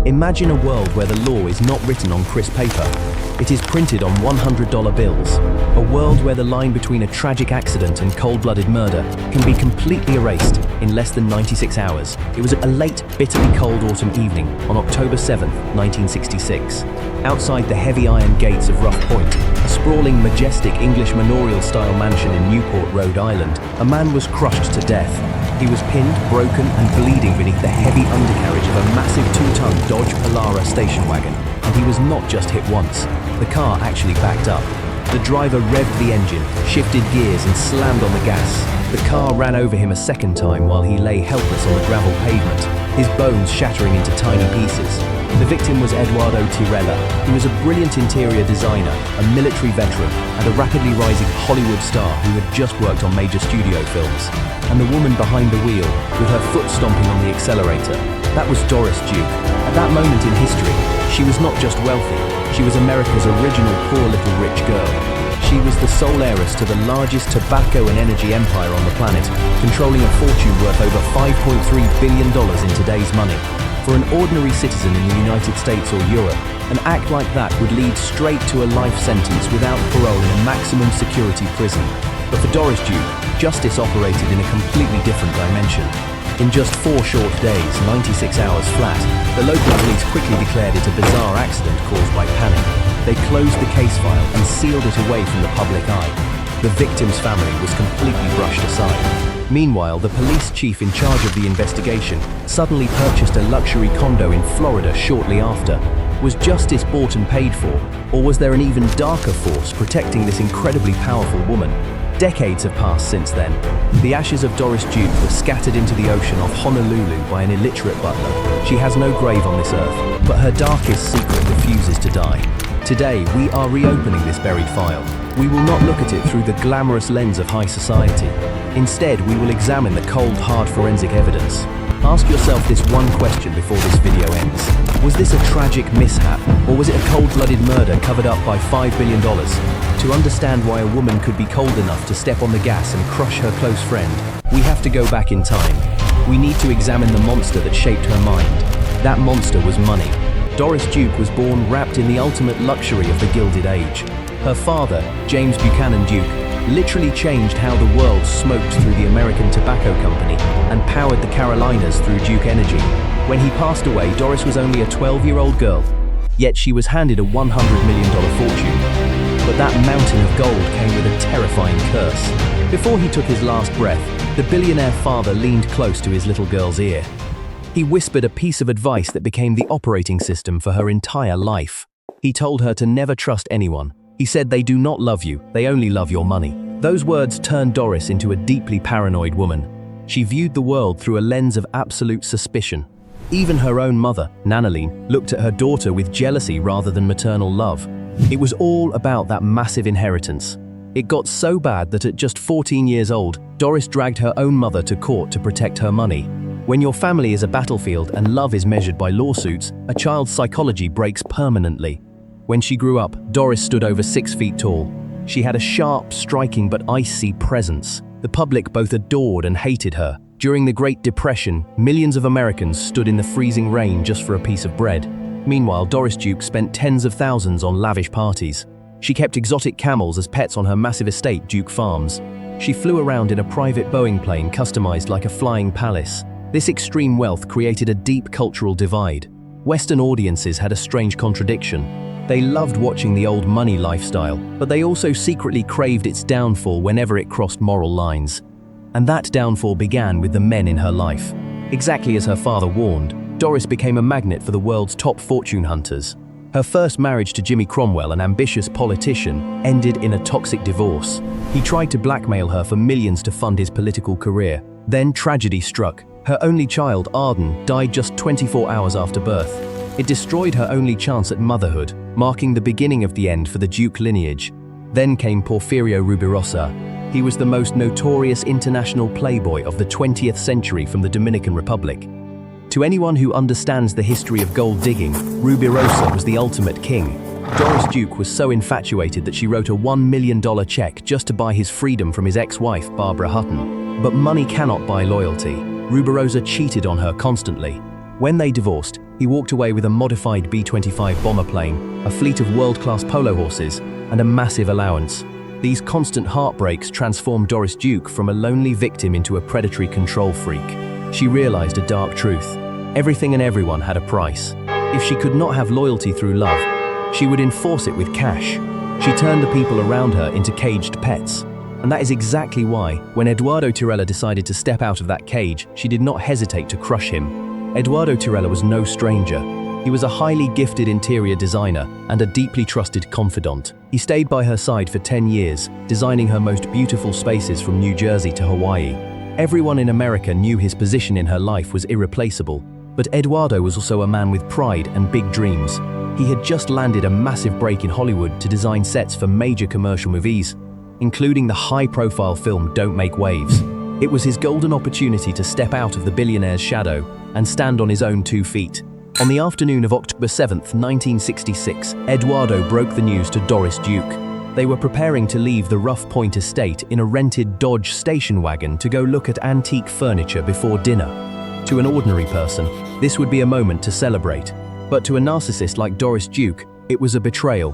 Imagine a world where the law is not written on crisp paper. It is printed on $100 bills. A world where the line between a tragic accident and cold-blooded murder can be completely erased in less than 96 hours. It was a late, bitterly cold autumn evening on October 7, 1966. Outside the heavy iron gates of Rough Point, a sprawling, majestic English manorial-style mansion in Newport, Rhode Island, a man was crushed to death. He was pinned, broken, and bleeding beneath the heavy undercarriage of a massive 2-ton Dodge Polara station wagon. And he was not just hit once. The car actually backed up. The driver revved the engine, shifted gears, and slammed on the gas. The car ran over him a second time while he lay helpless on the gravel pavement, his bones shattering into tiny pieces. The victim was Eduardo Tirella. He was a brilliant interior designer, a military veteran, and a rapidly rising Hollywood star who had just worked on major studio films. And the woman behind the wheel, with her foot stomping on the accelerator, that was Doris Duke. At that moment in history, she was not just wealthy, she was America's original poor little rich girl. She was the sole heiress to the largest tobacco and energy empire on the planet, controlling a fortune worth over $5.3 billion in today's money. For an ordinary citizen in the United States or Europe, an act like that would lead straight to a life sentence without parole in a maximum security prison. But for Doris Duke, justice operated in a completely different dimension. In just 4 short days, 96 hours flat, the local police quickly declared it a bizarre accident caused by panic. They closed the case file and sealed it away from the public eye. The victim's family was completely brushed aside. Meanwhile, the police chief in charge of the investigation suddenly purchased a luxury condo in Florida shortly after. Was justice bought and paid for, or was there an even darker force protecting this incredibly powerful woman? Decades have passed since then. The ashes of Doris Duke were scattered into the ocean off Honolulu by an illiterate butler. She has no grave on this earth, but her darkest secret refuses to die. Today, we are reopening this buried file. We will not look at it through the glamorous lens of high society. Instead, we will examine the cold, hard forensic evidence. Ask yourself this one question before this video ends. Was this a tragic mishap, or was it a cold-blooded murder covered up by $5 billion? To understand why a woman could be cold enough to step on the gas and crush her close friend, we have to go back in time. We need to examine the monster that shaped her mind. That monster was money. Doris Duke was born wrapped in the ultimate luxury of the Gilded Age. Her father, James Buchanan Duke, literally changed how the world smoked through the American Tobacco Company and powered the Carolinas through Duke Energy. When he passed away, Doris was only a 12-year-old girl, yet she was handed a $100 million fortune. But that mountain of gold came with a terrifying curse. Before he took his last breath, the billionaire father leaned close to his little girl's ear. He whispered a piece of advice that became the operating system for her entire life. He told her to never trust anyone. He said, "They do not love you, they only love your money." Those words turned Doris into a deeply paranoid woman. She viewed the world through a lens of absolute suspicion. Even her own mother, Nanaline, looked at her daughter with jealousy rather than maternal love. It was all about that massive inheritance. It got so bad that at just 14 years old, Doris dragged her own mother to court to protect her money. When your family is a battlefield and love is measured by lawsuits, a child's psychology breaks permanently. When she grew up, Doris stood over 6 feet tall. She had a sharp, striking but icy presence. The public both adored and hated her. During the Great Depression, millions of Americans stood in the freezing rain just for a piece of bread. Meanwhile, Doris Duke spent tens of thousands on lavish parties. She kept exotic camels as pets on her massive estate, Duke Farms. She flew around in a private Boeing plane customized like a flying palace. This extreme wealth created a deep cultural divide. Western audiences had a strange contradiction. They loved watching the old money lifestyle, but they also secretly craved its downfall whenever it crossed moral lines. And that downfall began with the men in her life. Exactly as her father warned, Doris became a magnet for the world's top fortune hunters. Her first marriage to Jimmy Cromwell, an ambitious politician, ended in a toxic divorce. He tried to blackmail her for millions to fund his political career. Then tragedy struck. Her only child, Arden, died just 24 hours after birth. It destroyed her only chance at motherhood, marking the beginning of the end for the Duke lineage. Then came Porfirio Rubirosa. He was the most notorious international playboy of the 20th century from the Dominican Republic. To anyone who understands the history of gold digging, Rubirosa was the ultimate king. Doris Duke was so infatuated that she wrote a $1 million check just to buy his freedom from his ex-wife, Barbara Hutton. But money cannot buy loyalty. Rubirosa cheated on her constantly. When they divorced, he walked away with a modified B-25 bomber plane, a fleet of world-class polo horses, and a massive allowance. These constant heartbreaks transformed Doris Duke from a lonely victim into a predatory control freak. She realized a dark truth. Everything and everyone had a price. If she could not have loyalty through love, she would enforce it with cash. She turned the people around her into caged pets. And that is exactly why, when Eduardo Tirella decided to step out of that cage, she did not hesitate to crush him. Eduardo Tirella was no stranger. He was a highly gifted interior designer and a deeply trusted confidant. He stayed by her side for 10 years, designing her most beautiful spaces from New Jersey to Hawaii. Everyone in America knew his position in her life was irreplaceable, but Eduardo was also a man with pride and big dreams. He had just landed a massive break in Hollywood to design sets for major commercial movies, including the high-profile film Don't Make Waves. It was his golden opportunity to step out of the billionaire's shadow and stand on his own 2 feet. On the afternoon of October 7, 1966, Eduardo broke the news to Doris Duke. They were preparing to leave the Rough Point estate in a rented Dodge station wagon to go look at antique furniture before dinner. To an ordinary person, this would be a moment to celebrate. But to a narcissist like Doris Duke, it was a betrayal.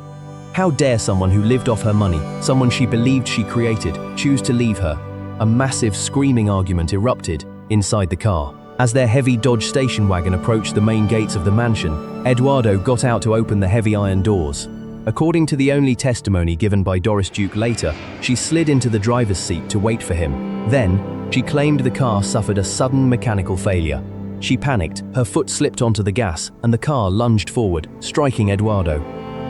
How dare someone who lived off her money, someone she believed she created, choose to leave her? A massive screaming argument erupted inside the car. As their heavy Dodge station wagon approached the main gates of the mansion, Eduardo got out to open the heavy iron doors. According to the only testimony given by Doris Duke later, she slid into the driver's seat to wait for him. Then, she claimed the car suffered a sudden mechanical failure. She panicked, her foot slipped onto the gas, and the car lunged forward, striking Eduardo.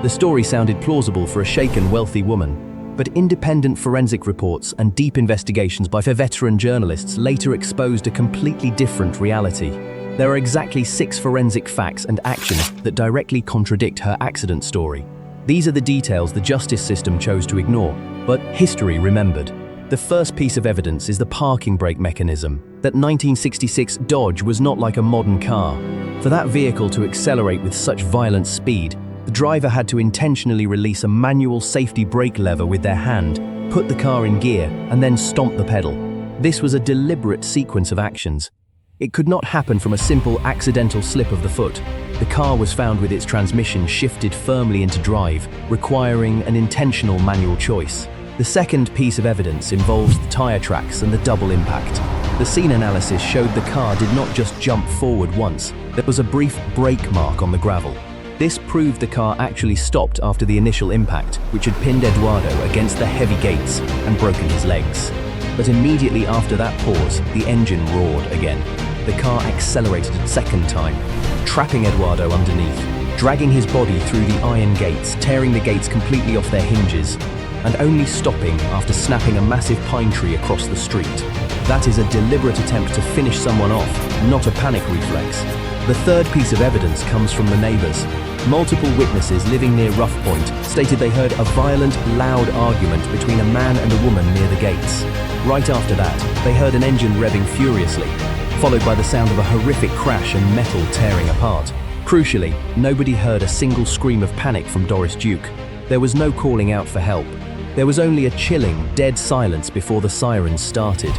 The story sounded plausible for a shaken, wealthy woman, but independent forensic reports and deep investigations by veteran journalists later exposed a completely different reality. There are exactly 6 forensic facts and actions that directly contradict her accident story. These are the details the justice system chose to ignore, but history remembered. The first piece of evidence is the parking brake mechanism. That 1966 Dodge was not like a modern car. For that vehicle to accelerate with such violent speed, the driver had to intentionally release a manual safety brake lever with their hand, put the car in gear, and then stomp the pedal. This was a deliberate sequence of actions. It could not happen from a simple accidental slip of the foot. The car was found with its transmission shifted firmly into drive, requiring an intentional manual choice. The second piece of evidence involves the tire tracks and the double impact. The scene analysis showed the car did not just jump forward once. There was a brief brake mark on the gravel. This proved the car actually stopped after the initial impact, which had pinned Eduardo against the heavy gates and broken his legs. But immediately after that pause, the engine roared again. The car accelerated a second time, trapping Eduardo underneath, dragging his body through the iron gates, tearing the gates completely off their hinges, and only stopping after snapping a massive pine tree across the street. That is a deliberate attempt to finish someone off, not a panic reflex. The third piece of evidence comes from the neighbors. Multiple witnesses living near Rough Point stated they heard a violent, loud argument between a man and a woman near the gates. Right after that, they heard an engine revving furiously, followed by the sound of a horrific crash and metal tearing apart. Crucially, nobody heard a single scream of panic from Doris Duke. There was no calling out for help. There was only a chilling, dead silence before the sirens started.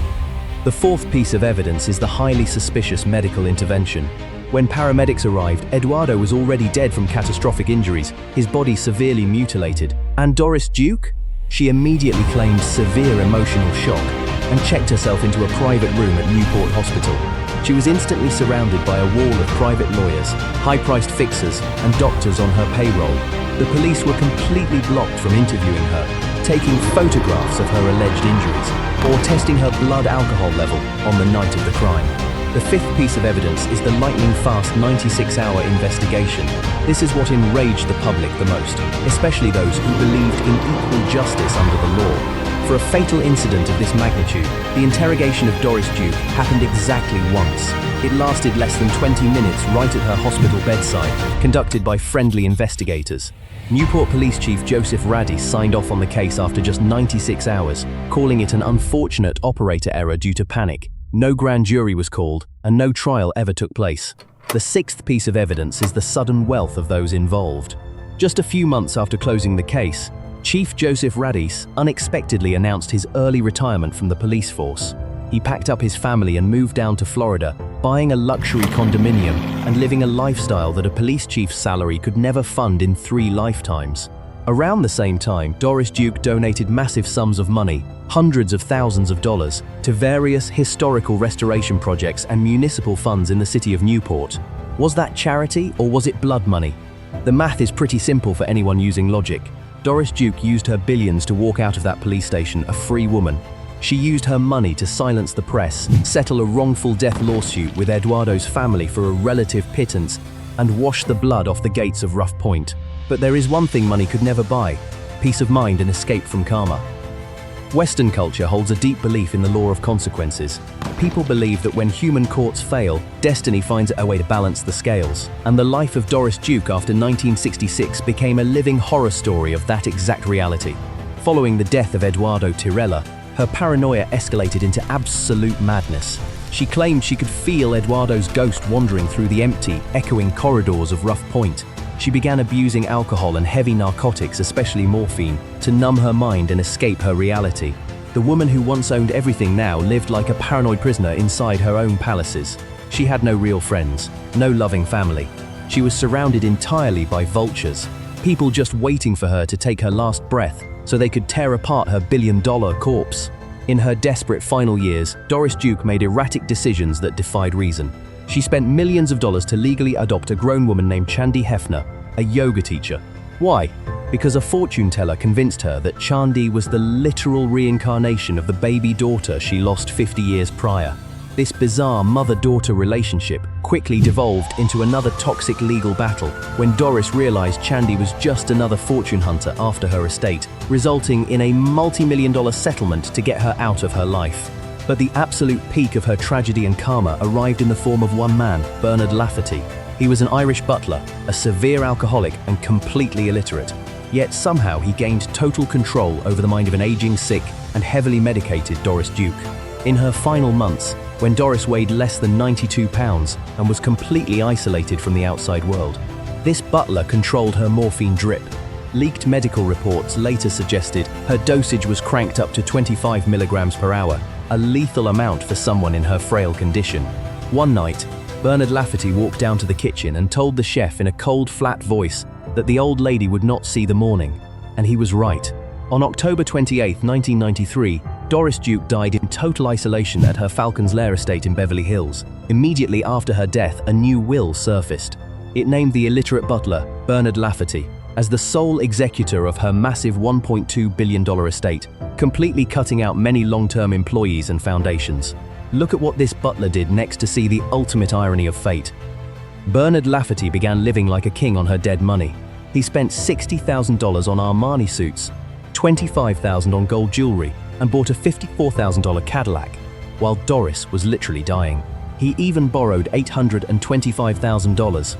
The fourth piece of evidence is the highly suspicious medical intervention. When paramedics arrived, Eduardo was already dead from catastrophic injuries, his body severely mutilated. And Doris Duke? She immediately claimed severe emotional shock and checked herself into a private room at Newport Hospital. She was instantly surrounded by a wall of private lawyers, high-priced fixers, and doctors on her payroll. The police were completely blocked from interviewing her, taking photographs of her alleged injuries, or testing her blood alcohol level on the night of the crime. The fifth piece of evidence is the lightning-fast 96-hour investigation. This is what enraged the public the most, especially those who believed in equal justice under the law. For a fatal incident of this magnitude, the interrogation of Doris Duke happened exactly once. It lasted less than 20 minutes right at her hospital bedside, conducted by friendly investigators. Newport Police Chief Joseph Radis signed off on the case after just 96 hours, calling it an unfortunate operator error due to panic. No grand jury was called, and no trial ever took place. The sixth piece of evidence is the sudden wealth of those involved. Just a few months after closing the case, Chief Joseph Radis unexpectedly announced his early retirement from the police force. He packed up his family and moved down to Florida, buying a luxury condominium and living a lifestyle that a police chief's salary could never fund in 3 lifetimes. Around the same time, Doris Duke donated massive sums of money, hundreds of thousands of dollars, to various historical restoration projects and municipal funds in the city of Newport. Was that charity or was it blood money? The math is pretty simple for anyone using logic. Doris Duke used her billions to walk out of that police station a free woman. She used her money to silence the press, settle a wrongful death lawsuit with Eduardo's family for a relative pittance, and wash the blood off the gates of Rough Point. But there is one thing money could never buy: peace of mind and escape from karma. Western culture holds a deep belief in the law of consequences. People believe that when human courts fail, destiny finds a way to balance the scales. And the life of Doris Duke after 1966 became a living horror story of that exact reality. Following the death of Eduardo Tirella, her paranoia escalated into absolute madness. She claimed she could feel Eduardo's ghost wandering through the empty, echoing corridors of Rough Point. She began abusing alcohol and heavy narcotics, especially morphine, to numb her mind and escape her reality. The woman who once owned everything now lived like a paranoid prisoner inside her own palaces. She had no real friends, no loving family. She was surrounded entirely by vultures, people just waiting for her to take her last breath so they could tear apart her billion-dollar corpse. In her desperate final years, Doris Duke made erratic decisions that defied reason. She spent millions of dollars to legally adopt a grown woman named Chandi Hefner, a yoga teacher. Why? Because a fortune teller convinced her that Chandi was the literal reincarnation of the baby daughter she lost 50 years prior. This bizarre mother-daughter relationship quickly devolved into another toxic legal battle when Doris realized Chandi was just another fortune hunter after her estate, resulting in a multi-million-dollar settlement to get her out of her life. But the absolute peak of her tragedy and karma arrived in the form of one man, Bernard Lafferty. He was an Irish butler, a severe alcoholic, and completely illiterate. Yet somehow he gained total control over the mind of an aging, sick, and heavily medicated Doris Duke. In her final months, when Doris weighed less than 92 pounds and was completely isolated from the outside world, this butler controlled her morphine drip. Leaked medical reports later suggested her dosage was cranked up to 25 milligrams per hour, a lethal amount for someone in her frail condition. One night, Bernard Lafferty walked down to the kitchen and told the chef in a cold, flat voice that the old lady would not see the morning. And he was right. On October 28, 1993, Doris Duke died in total isolation at her Falcons Lair estate in Beverly Hills. Immediately after her death, a new will surfaced. It named the illiterate butler, Bernard Lafferty, as the sole executor of her massive $1.2 billion estate, completely cutting out many long-term employees and foundations. Look at what this butler did next to see the ultimate irony of fate. Bernard Lafferty began living like a king on her dead money. He spent $60,000 on Armani suits, $25,000 on gold jewelry, and bought a $54,000 Cadillac, while Doris was literally dying. He even borrowed $825,000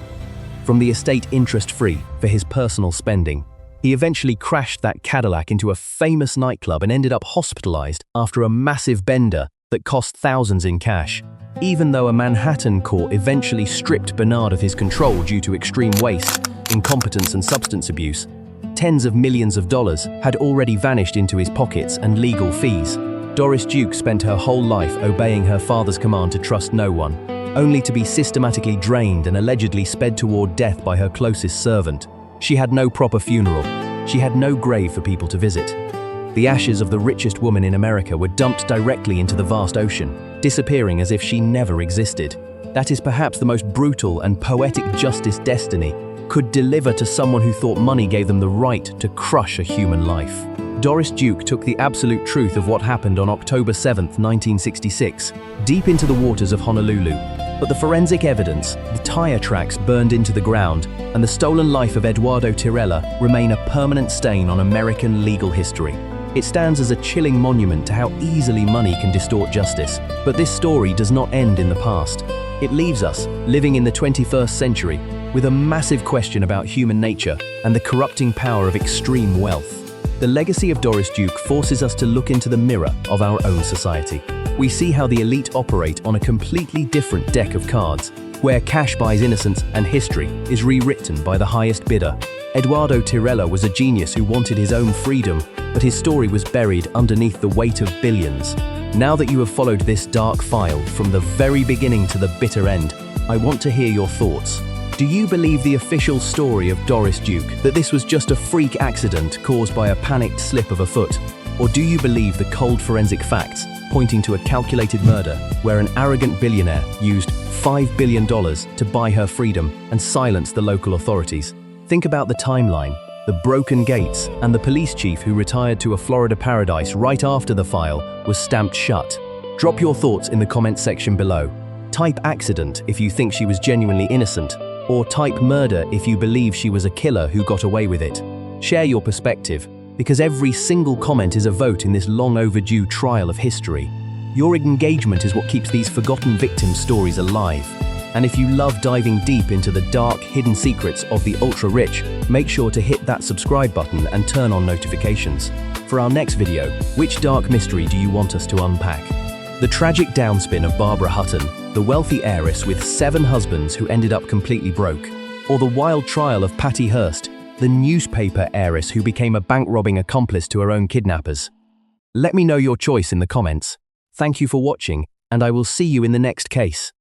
from the estate interest-free for his personal spending. He eventually crashed that Cadillac into a famous nightclub and ended up hospitalized after a massive bender that cost thousands in cash. Even though a Manhattan court eventually stripped Bernard of his control due to extreme waste, incompetence and substance abuse, tens of millions of dollars had already vanished into his pockets and legal fees. Doris Duke spent her whole life obeying her father's command to trust no one, only to be systematically drained and allegedly sped toward death by her closest servant. She had no proper funeral. She had no grave for people to visit. The ashes of the richest woman in America were dumped directly into the vast ocean, disappearing as if she never existed. That is perhaps the most brutal and poetic justice destiny could deliver to someone who thought money gave them the right to crush a human life. Doris Duke took the absolute truth of what happened on October 7, 1966, deep into the waters of Honolulu. But the forensic evidence, the tire tracks burned into the ground, and the stolen life of Eduardo Tirella remain a permanent stain on American legal history. It stands as a chilling monument to how easily money can distort justice. But this story does not end in the past. It leaves us, living in the 21st century, with a massive question about human nature and the corrupting power of extreme wealth. The legacy of Doris Duke forces us to look into the mirror of our own society. We see how the elite operate on a completely different deck of cards, where cash buys innocence and history is rewritten by the highest bidder. Eduardo Tirella was a genius who wanted his own freedom, but his story was buried underneath the weight of billions. Now that you have followed this dark file from the very beginning to the bitter end, I want to hear your thoughts. Do you believe the official story of Doris Duke, that this was just a freak accident caused by a panicked slip of a foot? Or do you believe the cold forensic facts pointing to a calculated murder where an arrogant billionaire used $5 billion to buy her freedom and silence the local authorities? Think about the timeline, the broken gates, and the police chief who retired to a Florida paradise right after the file was stamped shut. Drop your thoughts in the comment section below. Type accident if you think she was genuinely innocent, or type murder if you believe she was a killer who got away with it. Share your perspective, because every single comment is a vote in this long overdue trial of history. Your engagement is what keeps these forgotten victim stories alive. And if you love diving deep into the dark, hidden secrets of the ultra-rich, make sure to hit that subscribe button and turn on notifications. For our next video, which dark mystery do you want us to unpack? The tragic downspin of Barbara Hutton, the wealthy heiress with 7 husbands who ended up completely broke? Or the wild trial of Patty Hearst, the newspaper heiress who became a bank-robbing accomplice to her own kidnappers? Let me know your choice in the comments. Thank you for watching, and I will see you in the next case.